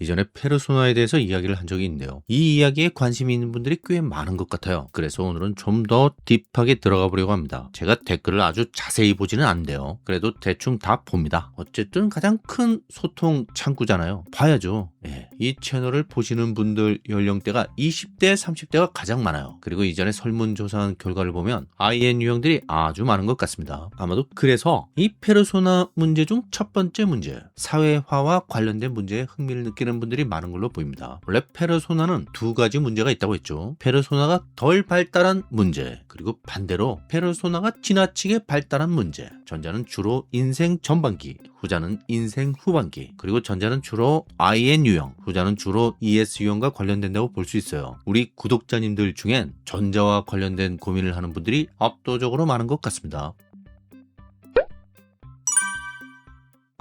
이전에 페르소나에 대해서 이야기를 한 적이 있는데요. 이 이야기에 관심이 있는 분들이 꽤 많은 것 같아요. 그래서 오늘은 좀 더 딥하게 들어가 보려고 합니다. 제가 댓글을 아주 자세히 보지는 않는데요. 그래도 대충 다 봅니다. 어쨌든 가장 큰 소통 창구잖아요. 봐야죠. 이 채널을 보시는 분들 연령대가 20대, 30대가 가장 많아요. 그리고 이전에 설문조사한 결과를 보면 IN 유형들이 아주 많은 것 같습니다. 아마도 그래서 이 페르소나 문제 중 첫 번째 문제, 사회화와 관련된 문제에 흥미를 느끼는 분들이 많은 걸로 보입니다. 원래 페르소나는 두 가지 문제가 있다고 했죠. 페르소나가 덜 발달한 문제, 그리고 반대로 페르소나가 지나치게 발달한 문제. 전자는 주로 인생 전반기, 후자는 인생 후반기, 그리고 전자는 주로 IN 유형, 후자는 주로 ES 유형과 관련된다고 볼 수 있어요. 우리 구독자님들 중엔 전자와 관련된 고민을 하는 분들이 압도적으로 많은 것 같습니다.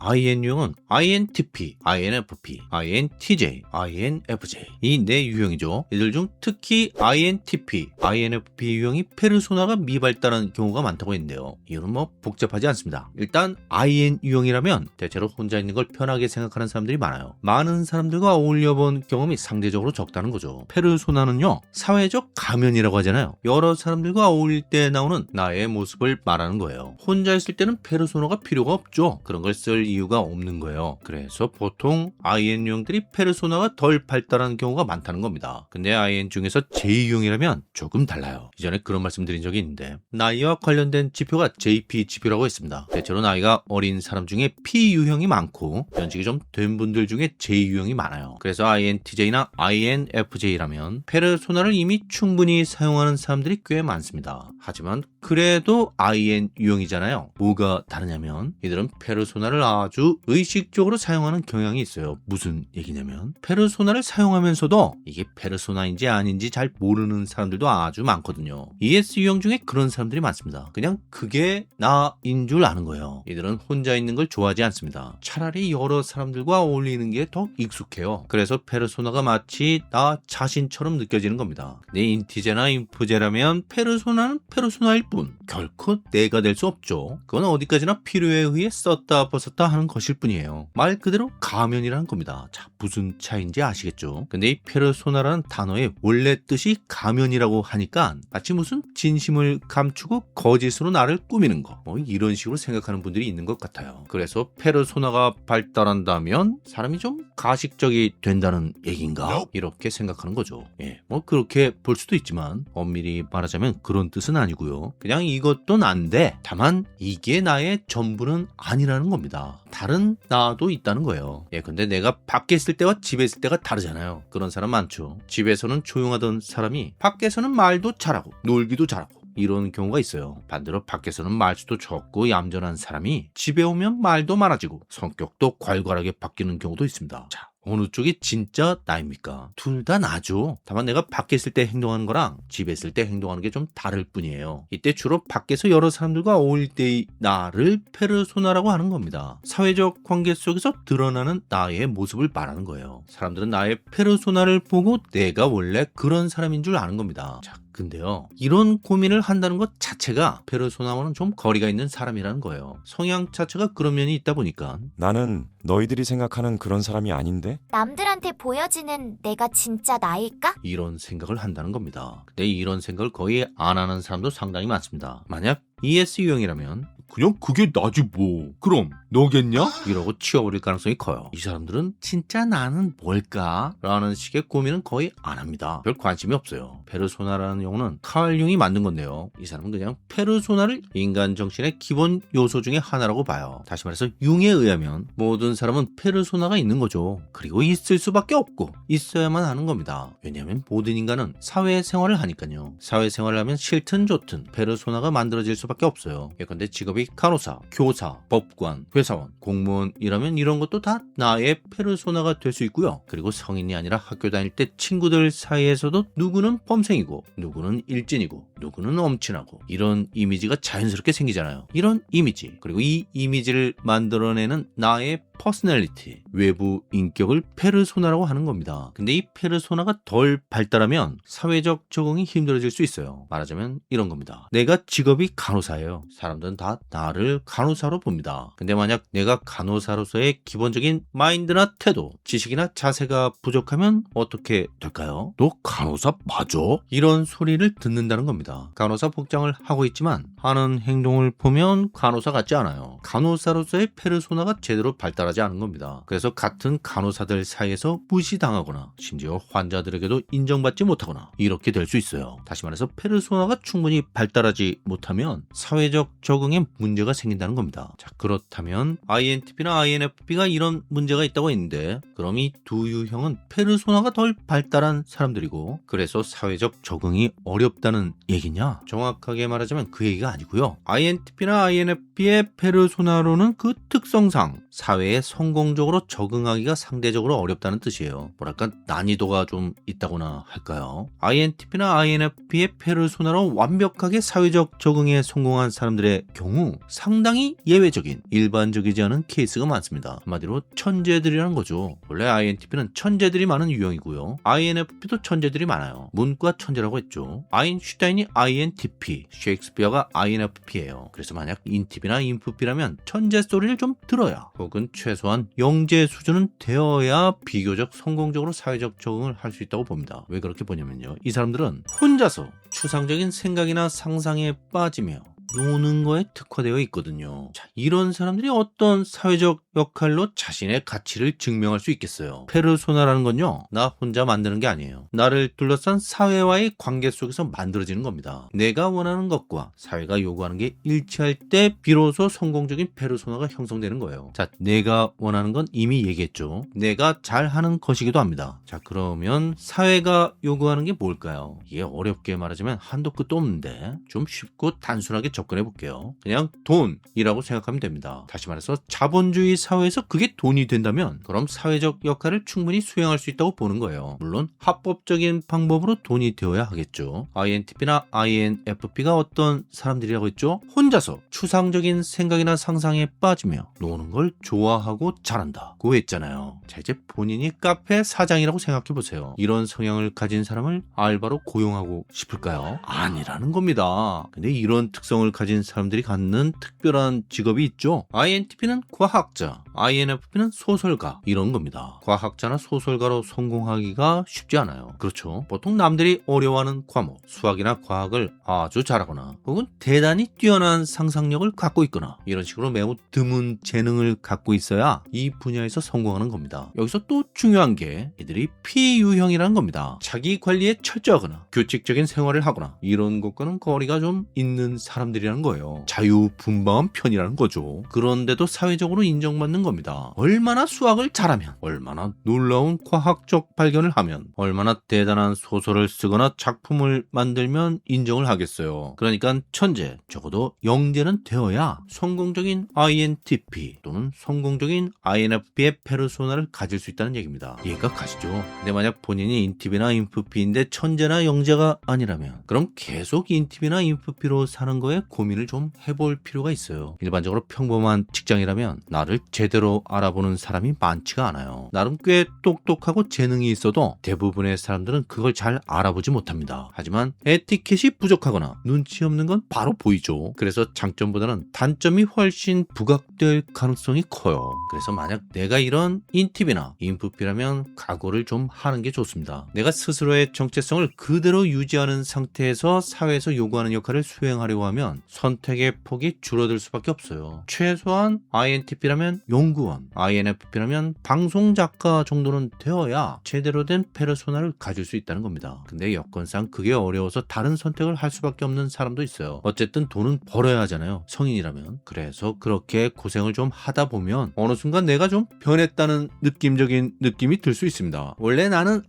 IN 유형은 INTP, INFP, INTJ, INFJ 이 네 유형이죠. 이들 중 특히 INTP, INFP 유형이 페르소나가 미발달한 경우가 많다고 했는데요. 이유는 뭐 복잡하지 않습니다. 일단 IN 유형이라면 대체로 혼자 있는 걸 편하게 생각하는 사람들이 많아요. 많은 사람들과 어울려 본 경험이 상대적으로 적다는 거죠. 페르소나는요, 사회적 가면이라고 하잖아요. 여러 사람들과 어울릴 때 나오는 나의 모습을 말하는 거예요. 혼자 있을 때는 페르소나가 필요가 없죠. 그런 걸 쓸 이유가 없는 거예요. 그래서 보통 IN 유형들이 페르소나가 덜 발달한 경우가 많다는 겁니다. 근데 IN 중에서 J 유형이라면 조금 달라요. 이전에 그런 말씀 드린 적이 있는데 나이와 관련된 지표가 JP 지표라고 했습니다. 대체로 나이가 어린 사람 중에 P 유형이 많고 연식이 좀 된 분들 중에 J 유형이 많아요. 그래서 INTJ나 INFJ라면 페르소나를 이미 충분히 사용하는 사람들이 꽤 많습니다. 하지만 그래도 IN 유형이잖아요. 뭐가 다르냐면 이들은 페르소나를 아주 의식적으로 사용하는 경향이 있어요. 무슨 얘기냐면 페르소나를 사용하면서도 이게 페르소나인지 아닌지 잘 모르는 사람들도 아주 많거든요. ES 유형 중에 그런 사람들이 많습니다. 그냥 그게 나인 줄 아는 거예요. 이들은 혼자 있는 걸 좋아하지 않습니다. 차라리 여러 사람들과 어울리는 게 더 익숙해요. 그래서 페르소나가 마치 나 자신처럼 느껴지는 겁니다. 근데 인티제나 인프제라면 페르소나는 페르소나일 뿐 결코 내가 될 수 없죠. 그건 어디까지나 필요에 의해 썼다 벗었다 하는 것일 뿐이에요. 말 그대로 가면이라는 겁니다. 자, 무슨 차이인지 아시겠죠? 근데 이 페르소나라는 단어의 원래 뜻이 가면이라고 하니까 마치 무슨 진심을 감추고 거짓으로 나를 꾸미는 거 이런 식으로 생각하는 분들이 있는 것 같아요. 그래서 페르소나가 발달한다면 사람이 좀 가식적이 된다는 얘기인가? 이렇게 생각하는 거죠. 뭐 그렇게 볼 수도 있지만 엄밀히 말하자면 그런 뜻은 아니고요. 그냥 이것도 난데 다만 이게 나의 전부는 아니라는 겁니다. 다른 나도 있다는 거예요. 근데 내가 밖에 있을 때와 집에 있을 때가 다르잖아요. 그런 사람 많죠. 집에서는 조용하던 사람이 밖에서는 말도 잘하고 놀기도 잘하고 이런 경우가 있어요. 반대로 밖에서는 말수도 적고 얌전한 사람이 집에 오면 말도 많아지고 성격도 괄괄하게 바뀌는 경우도 있습니다. 자, 어느 쪽이 진짜 나입니까? 둘 다 나죠. 다만 내가 밖에 있을 때 행동하는 거랑 집에 있을 때 행동하는 게 좀 다를 뿐이에요. 이때 주로 밖에서 여러 사람들과 어울릴 때의 나를 페르소나라고 하는 겁니다. 사회적 관계 속에서 드러나는 나의 모습을 말하는 거예요. 사람들은 나의 페르소나를 보고 내가 원래 그런 사람인 줄 아는 겁니다. 자, 근데요, 이런 고민을 한다는 것 자체가 페르소나와는 좀 거리가 있는 사람이라는 거예요. 성향 자체가 그런 면이 있다 보니까 나는 너희들이 생각하는 그런 사람이 아닌데? 남들한테 보여지는 내가 진짜 나일까? 이런 생각을 한다는 겁니다. 근데 이런 생각을 거의 안 하는 사람도 상당히 많습니다. 만약 ES 유형이라면 그냥 그게 나지 뭐 그럼 너겠냐? 이러고 치워버릴 가능성이 커요. 이 사람들은 진짜 나는 뭘까? 라는 식의 고민은 거의 안 합니다. 별 관심이 없어요. 페르소나라는 용어는 칼 융이 만든 건데요. 이 사람은 그냥 페르소나를 인간 정신의 기본 요소 중에 하나라고 봐요. 다시 말해서 융에 의하면 모든 사람은 페르소나가 있는 거죠. 그리고 있을 수밖에 없고 있어야만 하는 겁니다. 왜냐하면 모든 인간은 사회생활을 하니까요. 사회생활을 하면 싫든 좋든 페르소나가 만들어질 수밖에 없어요. 예컨대 직업이 간호사, 교사, 법관, 회사원, 공무원이라면 이런 것도 다 나의 페르소나가 될 수 있고요. 그리고 성인이 아니라 학교 다닐 때 친구들 사이에서도 누구는 범생이고 누구는 일진이고 누구는 엄친하고 이런 이미지가 자연스럽게 생기잖아요. 이런 이미지, 그리고 이 이미지를 만들어내는 나의 퍼스널리티, 외부 인격을 페르소나라고 하는 겁니다. 근데 이 페르소나가 덜 발달하면 사회적 적응이 힘들어질 수 있어요. 말하자면 이런 겁니다. 내가 직업이 간호사예요. 사람들은 다 나를 간호사로 봅니다. 근데 만약 내가 간호사로서의 기본적인 마인드나 태도, 지식이나 자세가 부족하면 어떻게 될까요? 너 간호사 맞아? 이런 소리를 듣는다는 겁니다. 간호사 복장을 하고 있지만 하는 행동을 보면 간호사 같지 않아요. 간호사로서의 페르소나가 제대로 발달하지 않은 겁니다. 그래서 같은 간호사들 사이에서 무시당하거나 심지어 환자들에게도 인정받지 못하거나 이렇게 될 수 있어요. 다시 말해서 페르소나가 충분히 발달하지 못하면 사회적 적응에 문제가 생긴다는 겁니다. 자, 그렇다면 INTP나 INFP가 이런 문제가 있다고 했는데 그럼 이 두 유형은 페르소나가 덜 발달한 사람들이고 그래서 사회적 적응이 어렵다는 얘기냐? 정확하게 말하자면 그 얘기가 아니고요. INTP나 INFP의 페르소나로는 그 특성상 사회에 성공적으로 적응하기가 상대적으로 어렵다는 뜻이에요. 뭐랄까 난이도가 좀 있다거나 할까요? INTP나 INFP의 페르소나로 완벽하게 사회적 적응에 성공한 사람들의 경우 상당히 예외적인 일반적이지 않은 케이스가 많습니다. 한마디로 천재들이라는 거죠. 원래 INTP는 천재들이 많은 유형이고요. INFP도 천재들이 많아요. 문과 천재라고 했죠. 아인슈타인이 INTP, 셰익스피어가 INFP예요. 그래서 만약 인팁이나 인프피라면 천재 소리를 좀 들어야 혹은 최소한 영재 수준은 되어야 비교적 성공적으로 사회적 적응을 할 수 있다고 봅니다. 왜 그렇게 보냐면요. 이 사람들은 혼자서 추상적인 생각이나 상상에 빠지며 노는 거에 특화되어 있거든요. 자, 이런 사람들이 어떤 사회적 역할로 자신의 가치를 증명할 수 있겠어요. 페르소나라는 건요, 나 혼자 만드는 게 아니에요. 나를 둘러싼 사회와의 관계 속에서 만들어지는 겁니다. 내가 원하는 것과 사회가 요구하는 게 일치할 때 비로소 성공적인 페르소나가 형성되는 거예요. 자, 내가 원하는 건 이미 얘기했죠. 내가 잘하는 것이기도 합니다. 자, 그러면 사회가 요구하는 게 뭘까요? 이게 어렵게 말하자면 한도 끝도 없는데 좀 쉽고 단순하게 접근해 볼게요. 그냥 돈이라고 생각하면 됩니다. 다시 말해서 자본주의 사회에서 그게 돈이 된다면 그럼 사회적 역할을 충분히 수행할 수 있다고 보는 거예요. 물론 합법적인 방법으로 돈이 되어야 하겠죠. INTP나 INFP가 어떤 사람들이라고 했죠? 혼자서 추상적인 생각이나 상상에 빠지며 노는 걸 좋아하고 잘한다고 했잖아요. 자, 이제 본인이 카페 사장이라고 생각해 보세요. 이런 성향을 가진 사람을 알바로 고용하고 싶을까요? 아니라는 겁니다. 근데 이런 특성을 가진 사람들이 갖는 특별한 직업이 있죠. INTP는 과학자, INFP는 소설가 이런 겁니다. 과학자나 소설가로 성공하기가 쉽지 않아요. 그렇죠. 보통 남들이 어려워하는 과목, 수학이나 과학을 아주 잘하거나 혹은 대단히 뛰어난 상상력을 갖고 있거나 이런 식으로 매우 드문 재능을 갖고 있어야 이 분야에서 성공하는 겁니다. 여기서 또 중요한 게 이들이 P유형이라는 겁니다. 자기 관리에 철저하거나 규칙적인 생활을 하거나 이런 것과는 거리가 좀 있는 사람들이라는 거예요. 자유분방한 편이라는 거죠. 그런데도 사회적으로 인정받는 겁니다. 얼마나 수학을 잘하면, 얼마나 놀라운 과학적 발견을 하면, 얼마나 대단한 소설을 쓰거나 작품을 만들면 인정을 하겠어요. 그러니까 천재, 적어도 영재는 되어야 성공적인 INTP 또는 성공적인 INFP의 페르소나를 가질 수 있다는 얘기입니다. 이해가 가시죠? 근데 만약 본인이 인팁이나 인프피인데 천재나 영재가 아니라면 그럼 계속 인팁이나 인프피로 사는 거에 고민을 좀 해볼 필요가 있어요. 일반적으로 평범한 직장이라면 나를 제대로 알아보는 사람이 많지가 않아요. 나름 꽤 똑똑하고 재능이 있어도 대부분의 사람들은 그걸 잘 알아보지 못합니다. 하지만 에티켓이 부족하거나 눈치 없는 건 바로 보이죠. 그래서 장점보다는 단점이 훨씬 부각될 가능성이 커요. 그래서 만약 내가 이런 인팁이나 인프피라면 각오를 좀 하는 게 좋습니다. 내가 스스로의 정체성을 그대로 유지하는 상태에서 사회에서 요구하는 역할을 수행하려고 하면 선택의 폭이 줄어들 수밖에 없어요. 최소한 INTP라면 연구원, INFP라면 방송작가 정도는 되어야 제대로 된 페르소나를 가질 수 있다는 겁니다. 근데 여건상 그게 어려워서 다른 선택을 할 수밖에 없는 사람도 있어요. 어쨌든 돈은 벌어야 하잖아요. 성인이라면. 그래서 그렇게 고생을 좀 하다 보면 어느 순간 내가 좀 변했다는 느낌적인 느낌이 들 수 있습니다. 원래 나는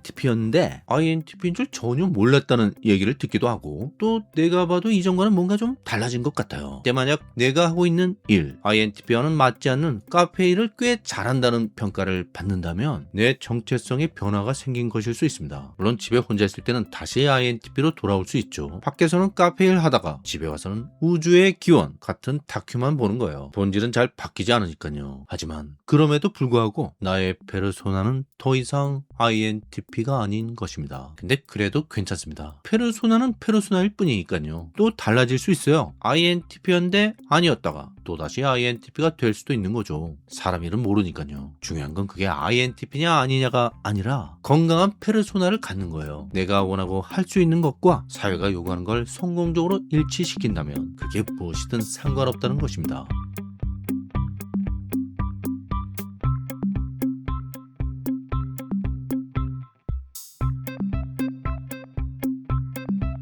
INTP였는데 INTP인 줄 전혀 몰랐다는 얘기를 듣기도 하고 또 내가 봐도 이전과는 뭔가 좀 달라진 것 같아요. 근데 만약 내가 하고 있는 일, INTP와는 맞지 않는 카페 일을 꽤 잘한다는 평가를 받는다면 내 정체성에 변화가 생긴 것일 수 있습니다. 물론 집에 혼자 있을 때는 다시 INTP로 돌아올 수 있죠. 밖에서는 카페 일 하다가 집에 와서는 우주의 기원 같은 다큐만 보는 거예요. 본질은 잘 바뀌지 않으니까요. 하지만 그럼에도 불구하고 나의 페르소나는 더 이상 INTP가 아닌 것입니다. 근데 그래도 괜찮습니다. 페르소나는 페르소나일 뿐이니까요. 또 달라질 수 있어요. INTP였는데 아니었다가 또다시 INTP가 될 수도 있는 거죠. 사람 일은 모르니까요. 중요한 건 그게 INTP냐 아니냐가 아니라 건강한 페르소나를 갖는 거예요. 내가 원하고 할 수 있는 것과 사회가 요구하는 걸 성공적으로 일치시킨다면 그게 무엇이든 상관없다는 것입니다.